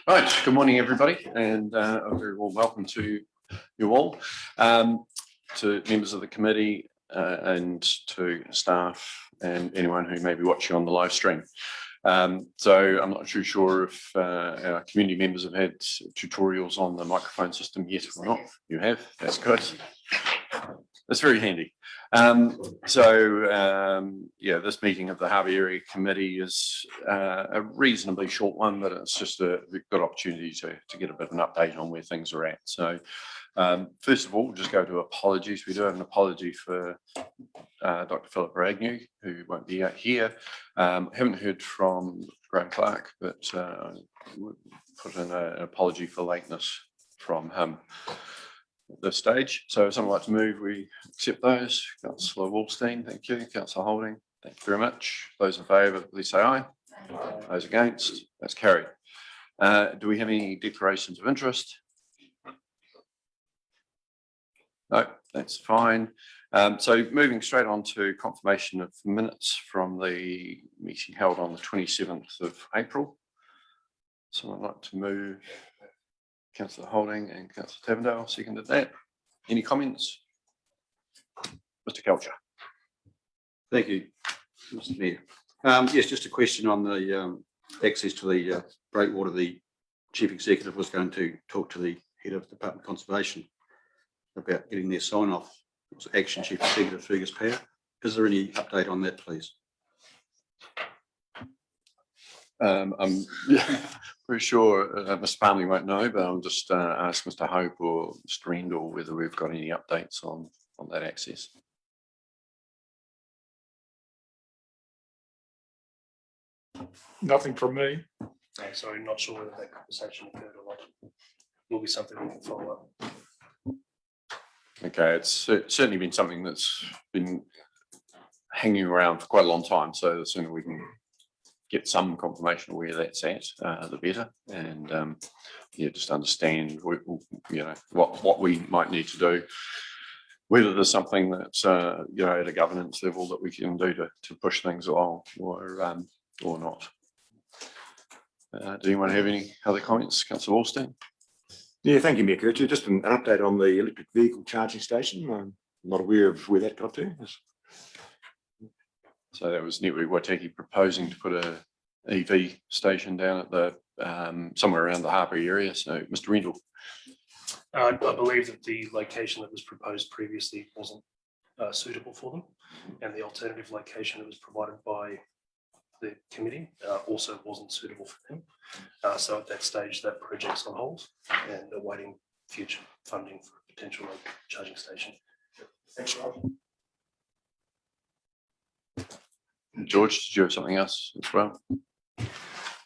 Right, good morning everybody, and a very warm welcome to you all, to members of the committee and to staff and anyone who may be watching on the live stream. So I'm not too sure if our community members have had tutorials on the microphone system yet or not. You have, that's good. That's very handy. Yeah, this meeting of the Harbour Area Committee is a reasonably short one, but it's just a good opportunity to get a bit of an update on where things are at. So first of all, we'll just go to apologies. We do have an apology for Dr. Philip Agnew, who won't be out here. Haven't heard from Graham Clark, but we'll put in an apology for lateness from him at this stage. So if someone would like to move, we accept those. Councillor Wallstein, thank you. Councillor Holding, thank you very much. Those in favour, please say aye. Those against, that's carried. Do we have any declarations of interest? No, that's fine. So moving straight on to confirmation of minutes from the meeting held on the 27th of April. Someone like to move? Councillor Holding and Councillor Tavendale seconded that. Any comments? Mr. Kelcher. Thank you, Mr. Mayor. Yes, just a question on the access to the Breakwater. The Chief Executive was going to talk to the Head of Department of Conservation about getting their sign off. It was Action Chief Executive Fergus Power. Is there any update on that, please? I'm pretty sure Mr. Farmley won't know, but I'll just ask Mr. Hope or Mr. Rendell whether we've got any updates on that access. Nothing from me. No, sorry, not sure whether that conversation occurred or not. Will be something we can follow up. Okay, it's certainly been something that's been hanging around for quite a long time, so the sooner we can get some confirmation of where that's at, the better, and yeah, just understand what we might need to do, whether there's something that's at a governance level that we can do to push things along, or not. Do anyone have any other comments? Councillor Wallstein? Yeah, thank you, Mayor Kircher. Just an update on the electric vehicle charging station. I'm not aware of where that got to. So that was Network Waitaki proposing to put a EV station down at the somewhere around the Harbour area. So, Mr. Rendell. I believe that the location that was proposed previously wasn't suitable for them, and the alternative location that was provided by the committee also wasn't suitable for them. So at that stage, that project's on hold and awaiting future funding for a potential charging station. Thanks, Rob. George, did you have something else as well?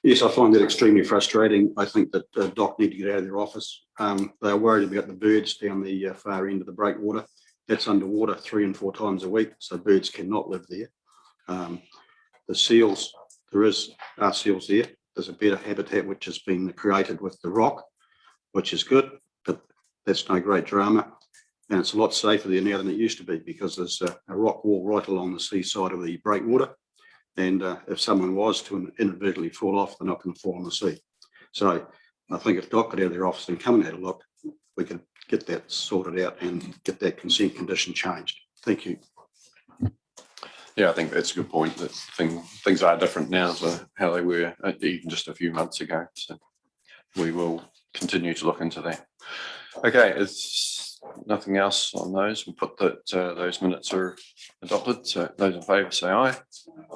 Yes, I find that extremely frustrating. I think that DOC need to get out of their office. They are worried about the birds down the far end of the Breakwater. That's underwater 3 and 4 times a week, so birds cannot live there. The seals, there are seals there. There's a better habitat which has been created with the rock, which is good, but that's no great drama. And it's a lot safer there now than it used to be, because there's a rock wall right along the seaside of the Breakwater. And if someone was to inadvertently fall off, they're not going to fall in the sea. So I think if DOC got out of their office and come and have a look, we could get that sorted out and get that consent condition changed. Thank you. Yeah, I think that's a good point, that things are different now to how they were even just a few months ago. So we will continue to look into that. Okay, is nothing else on those? We'll put that those minutes are adopted. So those in favour say aye.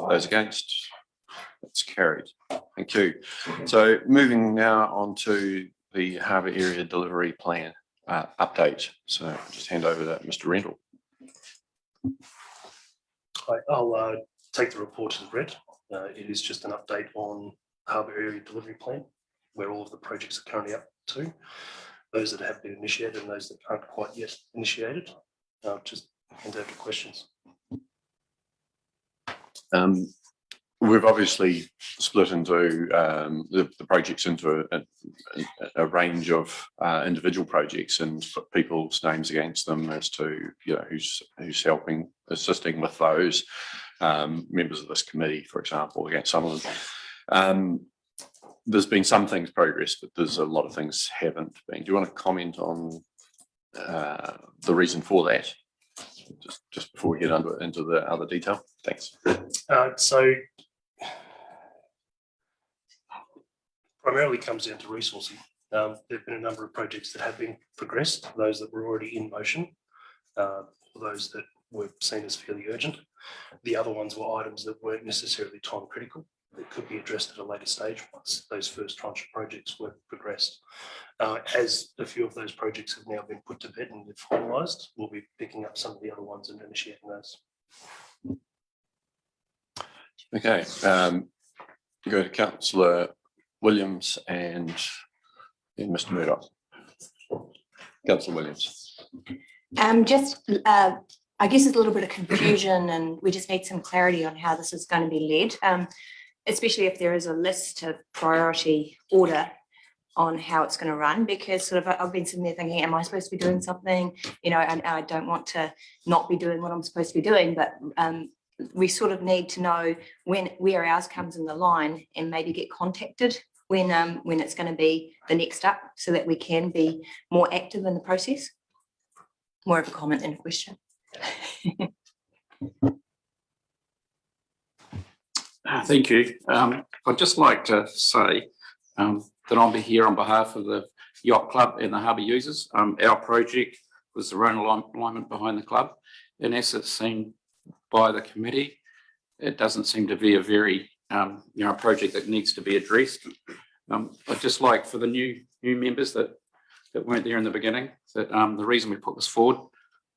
Those against, that's carried. Thank you. So moving now on to the Harbour Area Delivery Plan update. So I'll just hand over to Mr. Rendell. I'll take the report as read. It is just an update on Harbour Area Delivery Plan, where all of the projects are currently up to, those that have been initiated and those that aren't quite yet initiated. Just hand over to questions. We've obviously split into the projects into a range of individual projects and put people's names against them as to who's helping, assisting with those members of this committee, for example, against some of them. there's been some things progressed, but there's a lot of things haven't been. Do you want to comment on the reason for that? Just before we get into the other detail. Thanks. So primarily comes down to resourcing. There have been a number of projects that have been progressed, those that were already in motion, those that were seen as fairly urgent. The other ones were items that weren't necessarily time critical, that could be addressed at a later stage once those first tranche of projects were progressed. As a few of those projects have now been put to bed and finalised, we'll be picking up some of the other ones and initiating those. Okay, go to Councillor Williams and then Mr. Murdoch. Councillor Williams. I guess there's a little bit of confusion and we just need some clarity on how this is going to be led, especially if there is a list of priority order on how it's going to run, because sort of I've been sitting there thinking, am I supposed to be doing something? You know, and I don't want to not be doing what I'm supposed to be doing, but we sort of need to know where ours comes in the line and maybe get contacted when it's going to be the next up, so that we can be more active in the process. More of a comment than a question. Thank you. I'd just like to say that I'm here on behalf of the Yacht Club and the Harbour users. Our project was the own alignment behind the club, and as it's seen by the committee, it doesn't seem to be a very project that needs to be addressed. I'd just like for the new members that weren't there in the beginning, that the reason we put this forward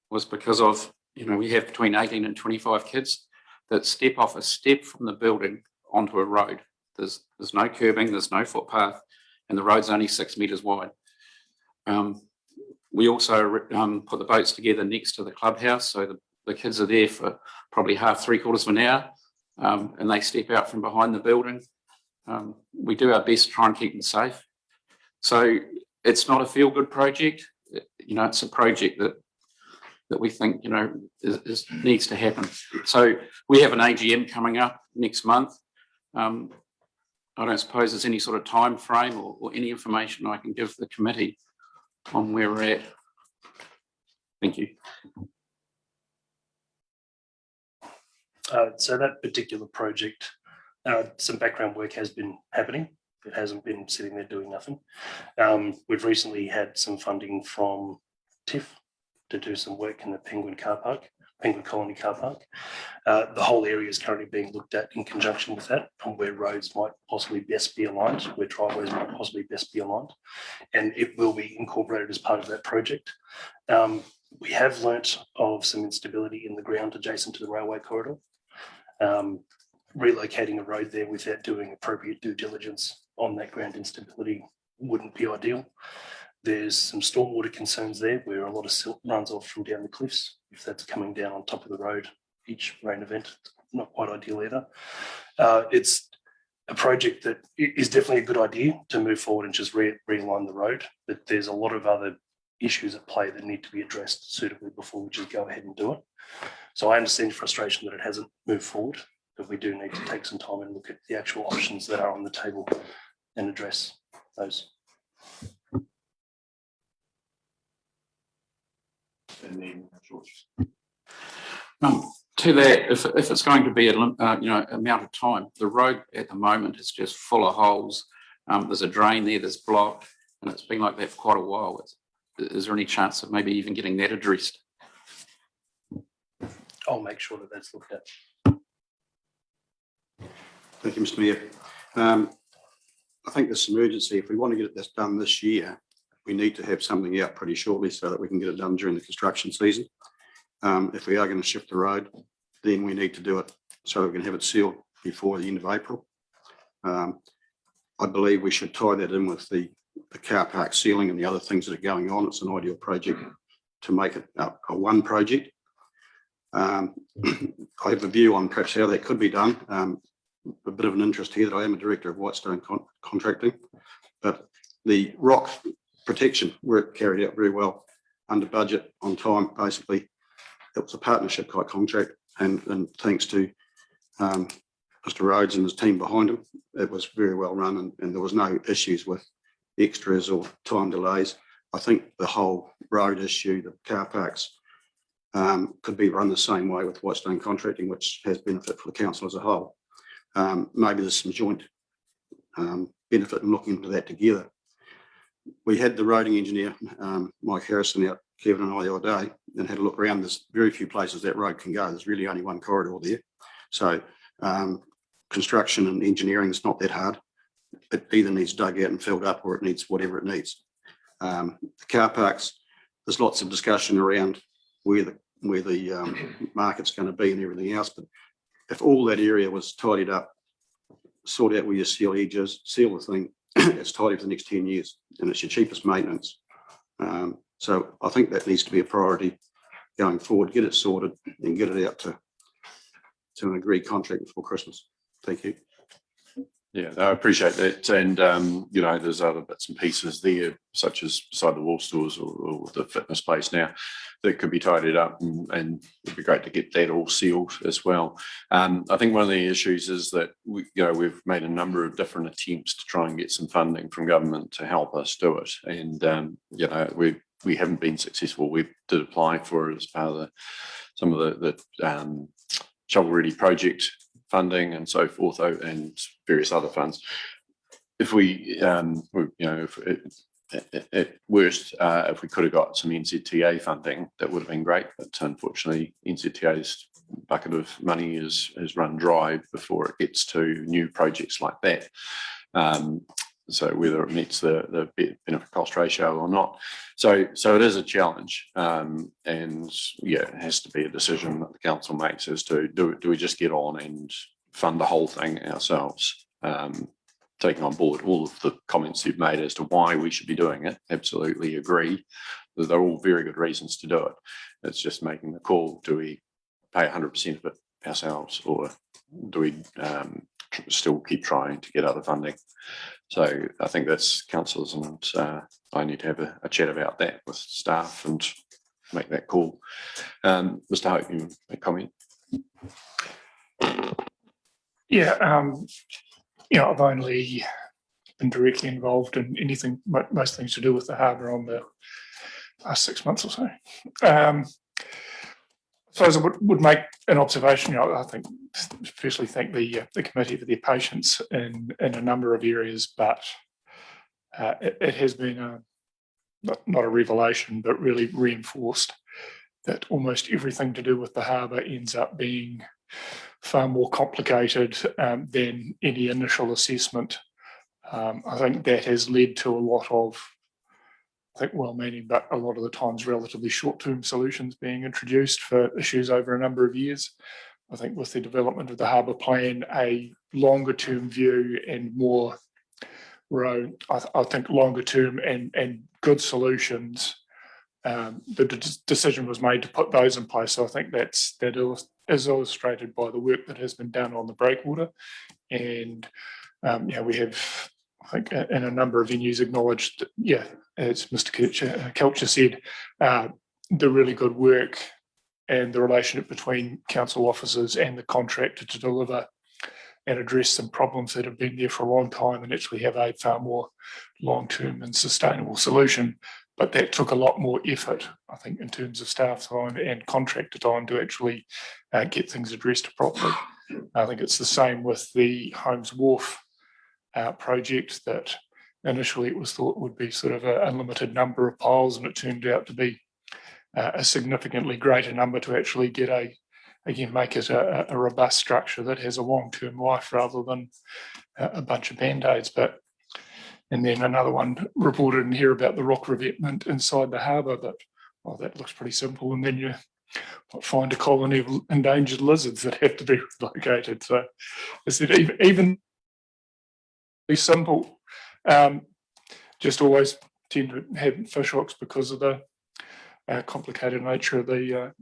was because of, we have between 18 and 25 kids that step off a step from the building onto a road. There's no curbing, there's no footpath, and the road's only 6 metres wide. We also put the boats together next to the clubhouse, so the kids are there for probably three-quarters of an hour, and they step out from behind the building. We do our best to try and keep them safe. So it's not a feel-good project. It's a project that we think, needs to happen. So we have an AGM coming up next month. I don't suppose there's any sort of time frame or any information I can give the committee on where we're at. Thank you. So that particular project, some background work has been happening. It hasn't been sitting there doing nothing. We've recently had some funding from TIF to do some work in the Penguin Colony car park. The whole area is currently being looked at in conjunction with that, on where roads might possibly best be aligned, where driveways might possibly best be aligned, and it will be incorporated as part of that project. We have learnt of some instability in the ground adjacent to the railway corridor. Relocating a road there without doing appropriate due diligence on that ground instability wouldn't be ideal. There's some stormwater concerns there where a lot of silt runs off from down the cliffs. If that's coming down on top of the road each rain event, not quite ideal either. It's a project that is definitely a good idea to move forward and just realign the road, but there's a lot of other issues at play that need to be addressed suitably before we just go ahead and do it. So I understand the frustration that it hasn't moved forward, but we do need to take some time and look at the actual options that are on the table and address those. And then George. To that, if it's going to be amount of time, the road at the moment is just full of holes. There's a drain there that's blocked, and it's been like that for quite a while. Is there any chance of maybe even getting that addressed? I'll make sure that that's looked at. Thank you, Mr. Mayor. I think there's some urgency. If we want to get this done this year, we need to have something out pretty shortly so that we can get it done during the construction season. If we are going to shift the road, then we need to do it so that we can have it sealed before the end of April. I believe we should tie that in with the car park sealing and the other things that are going on. It's an ideal project to make it a one project. I have a view on perhaps how that could be done. A bit of an interest here that I am a director of Whitestone Contracting, but the rock protection work carried out very well under budget, on time. Basically, it was a partnership type contract, and thanks to Mr. Rhodes and his team behind him. It was very well run, and there was no issues with extras or time delays. I think the whole road issue, the car parks, could be run the same way with Whitestone Contracting, which has benefit for the council as a whole. Maybe there's some joint benefit in looking into that together. We had the roading engineer, Mike Harrison, out, Kevin and I, the other day, and had a look around. There's very few places that road can go. There's really only one corridor there. So construction and engineering is not that hard. It either needs dug out and filled up, or it needs whatever it needs. The car parks, there's lots of discussion around where the market's going to be and everything else. But if all that area was tidied up, sort out where your seal edges, seal the thing, it's tidy for the next 10 years, and it's your cheapest maintenance. So I think that needs to be a priority going forward. Get it sorted and get it out to an agreed contract before Christmas. Thank you. Yeah, I appreciate that. And, you know, there's other bits and pieces there, such as beside the wall stores or the fitness place now, that could be tidied up, and it'd be great to get that all sealed as well. I think one of the issues is that we've made a number of different attempts to try and get some funding from government to help us do it. And, we haven't been successful. We did apply for it as part of some of the shovel-ready project funding and so forth, and various other funds. If we, at worst, if we could have got some NZTA funding, that would have been great. But unfortunately, NZTA's bucket of money is run dry before it gets to new projects like that. So whether it meets the benefit cost ratio or not. So it is a challenge. And yeah, it has to be a decision that the council makes as to do we just get on and fund the whole thing ourselves, taking on board all of the comments you've made as to why we should be doing it. Absolutely agree that they're all very good reasons to do it. It's just making the call. Do we pay 100% of it ourselves, or do we still keep trying to get other funding? So I think that's councillors, and I need to have a chat about that with staff and make that call. Mr. Hope, you make a comment? Yeah, I've only been directly involved in anything, most things to do with the harbour on the last 6 months or so. So I would make an observation. I think, especially thank the committee for their patience in a number of areas, but it has been not a revelation, but really reinforced that almost everything to do with the harbour ends up being far more complicated than any initial assessment. I think that has led to a lot of, well-meaning, but a lot of the times relatively short-term solutions being introduced for issues over a number of years. I think with the development of the harbour plan, a longer-term view and more road, I think longer-term and good solutions. The decision was made to put those in place. So I think that is illustrated by the work that has been done on the Breakwater, and we have, I think, in a number of venues acknowledged, as Mr. Kelcher said, the really good work and the relationship between council officers and the contractor to deliver and address some problems that have been there for a long time and actually have a far more long-term and sustainable solution. But that took a lot more effort, I think, in terms of staff time and contractor time to actually get things addressed properly. I think it's the same with the Holmes Wharf project, that initially it was thought would be sort of a limited number of piles, and it turned out to be a significantly greater number to actually get make it a robust structure that has a long-term life rather than a bunch of band-aids. And then another one reported in here about the rock revetment inside the harbour, but well, that looks pretty simple. And then you find a colony of endangered lizards that have to be relocated. So I said, even simple, just always tend to have fish hooks because of the complicated nature of the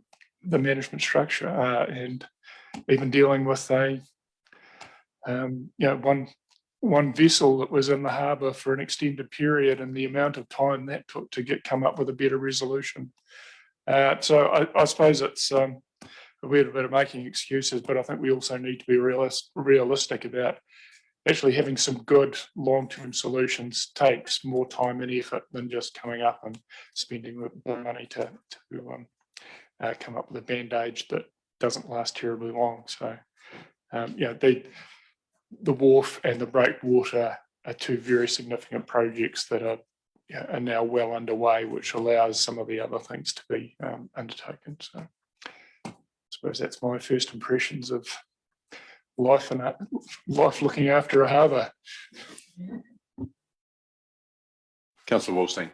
management structure, and even dealing with one vessel that was in the harbour for an extended period, and the amount of time that took to come up with a better resolution. So I suppose it's we're making excuses, but I think we also need to be realistic about actually having some good long-term solutions. Takes more time and effort than just coming up and spending the money to come up with a band-aid that doesn't last terribly long. So, the wharf and the breakwater are two very significant projects that are now well underway, which allows some of the other things to be undertaken. So I suppose that's my first impressions of life and life looking after a harbour. Councillor Wallstein.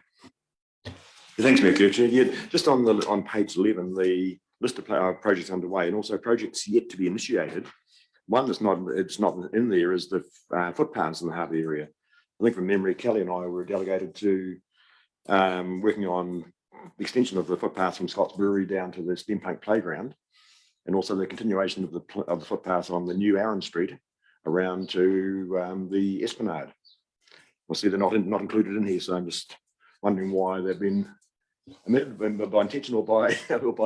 Thanks, Mayor Kircher. Yeah, just on page 11, the list of projects underway and also projects yet to be initiated. One that's not in there is the footpaths in the harbour area. I think from memory, Kelly and I were delegated to working on the extension of the footpaths from Scott's Brewery down to the Steampunk Playground, and also the continuation of the footpaths on the new Aaron Street around to the Esplanade. Well, see, they're not included in here, so I'm just wondering why they've been omitted by intention or by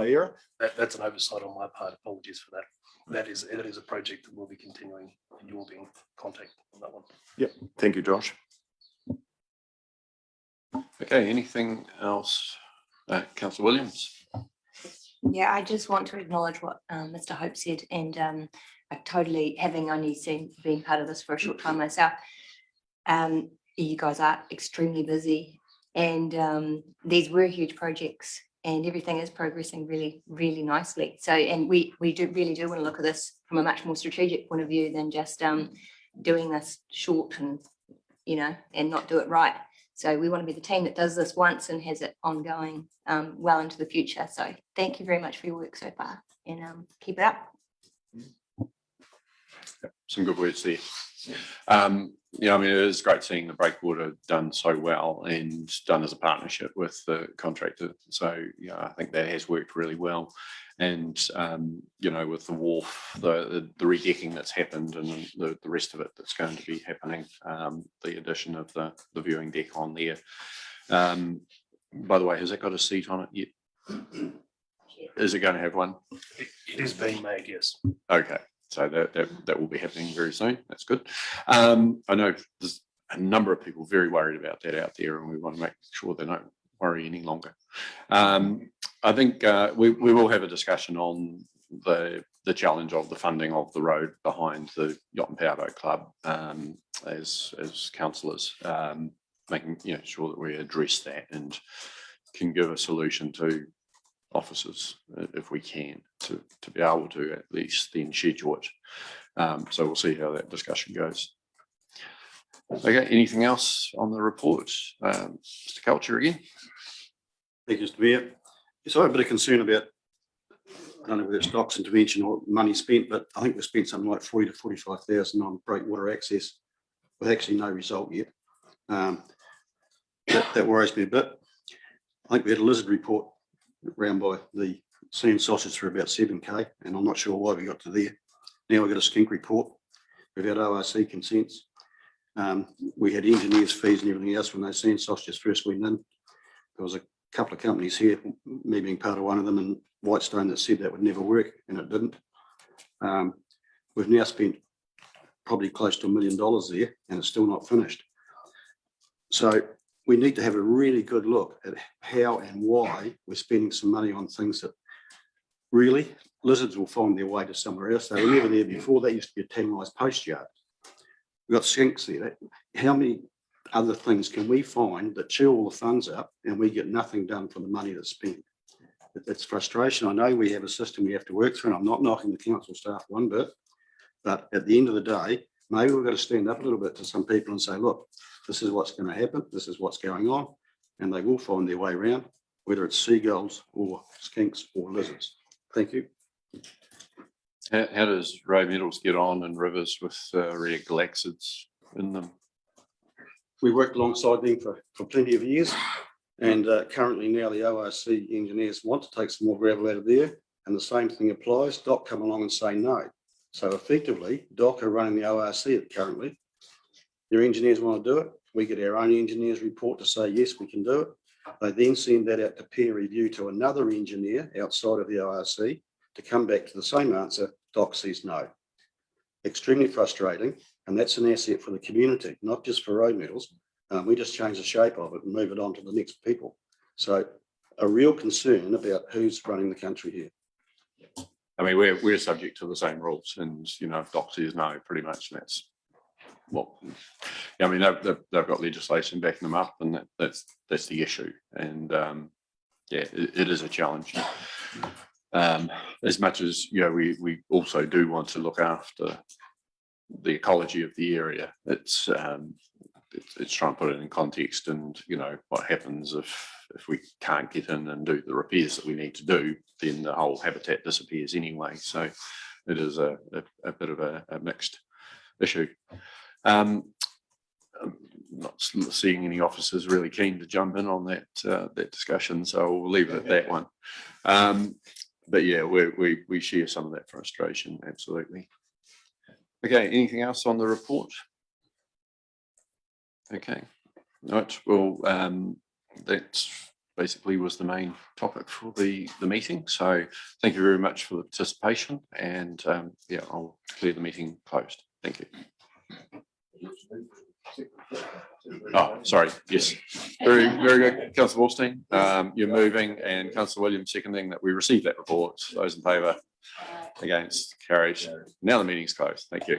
error. That's an oversight on my part. Apologies for that. That is a project that will be continuing, and you will be in contact on that one. Yep. Thank you, Josh. Okay, anything else? Councillor Williams. Yeah, I just want to acknowledge what Mr. Hope said, and I totally, having only been part of this for a short time myself, you guys are extremely busy, and these were huge projects, and everything is progressing really, really nicely. So, and we really do want to look at this from a much more strategic point of view than just doing this short and and not do it right. So we want to be the team that does this once and has it ongoing well into the future. So thank you very much for your work so far, and keep it up. Some good words there. It is great seeing the Breakwater done so well and done as a partnership with the contractor. So, I think that has worked really well. And, with the wharf, the redecking that's happened and the rest of it that's going to be happening, the addition of the viewing deck on there. By the way, has it got a seat on it yet? Is it going to have one? It is being made, yes. Okay. So that will be happening very soon. That's good. I know there's a number of people very worried about that out there, and we want to make sure they don't worry any longer. I think we will have a discussion on the challenge of the funding of the road behind the Yacht and Powerboat Club as councillors, making sure that we address that and can give a solution to officers if we can to be able to at least then schedule it. So we'll see how that discussion goes. Okay, anything else on the report? Mr. Culture again. Thank you, Mr. Mayor. Yes, I have a bit of concern about, I don't know whether it's docks intervention or money spent, but I think we've spent something like 40 to 45,000 on breakwater access with actually no result yet. That worries me a bit. I think we had a lizard report around by the sand sausage for about 7K, and I'm not sure why we got to there. Now we've got a skink report. We've had ORC consents. We had engineers' fees and everything else when those sand sausages first went in. There was a couple of companies here, me being part of one of them, and Whitestone, that said that would never work, and it didn't. We've now spent probably close to $1 million there, and it's still not finished. So we need to have a really good look at how and why we're spending some money on things that really lizards will find their way to somewhere else. They were never there before. That used to be a tanglised post yard. We've got skinks there. How many other things can we find that chew all the funds up and we get nothing done for the money that's spent? It's frustration. I know we have a system we have to work through, and I'm not knocking the council staff one bit, but at the end of the day, maybe we've got to stand up a little bit to some people and say, look, this is what's going to happen. This is what's going on. And they will find their way around, whether it's seagulls or skinks or lizards. Thank you. How does Ray Metals get on in rivers with rare galaxids in them? We worked alongside them for plenty of years. And currently now the ORC engineers want to take some more gravel out of there. And the same thing applies. DOC come along and say no. So effectively, DOC are running the ORC currently. Their engineers want to do it. We get our own engineers report to say, yes, we can do it. They then send that out to peer review to another engineer outside of the ORC. to come back to the same answer, Doc says no. Extremely frustrating, and that's an asset for the community, not just for road metals. We just change the shape of it and move it on to the next people. So a real concern about who's running the country here. I mean, we're subject to the same rules, and you know, if Doc says no, pretty much that's well. I mean, they've got legislation backing them up, and that's the issue. And yeah, it is a challenge. As much as you know, we also do want to look after the ecology of the area. It's trying to put it in context, and you know what happens if we can't get in and do the repairs that we need to do, then the whole habitat disappears anyway. So it is a bit of a mixed issue. I'm not seeing any officers really keen to jump in on that discussion, so we'll leave it at that one. But yeah, we share some of that frustration, absolutely. Okay, anything else on the report? Okay, right, well, that basically was the main topic for the meeting. So thank you very much for the participation, and yeah, I'll declare the meeting closed. Thank you. Oh, sorry, yes, very good. Councillor Wallstein, you're moving, and Councillor Williams seconding that we receive that report. Those in favour? Against? Carried. Now the meeting's closed. Thank you.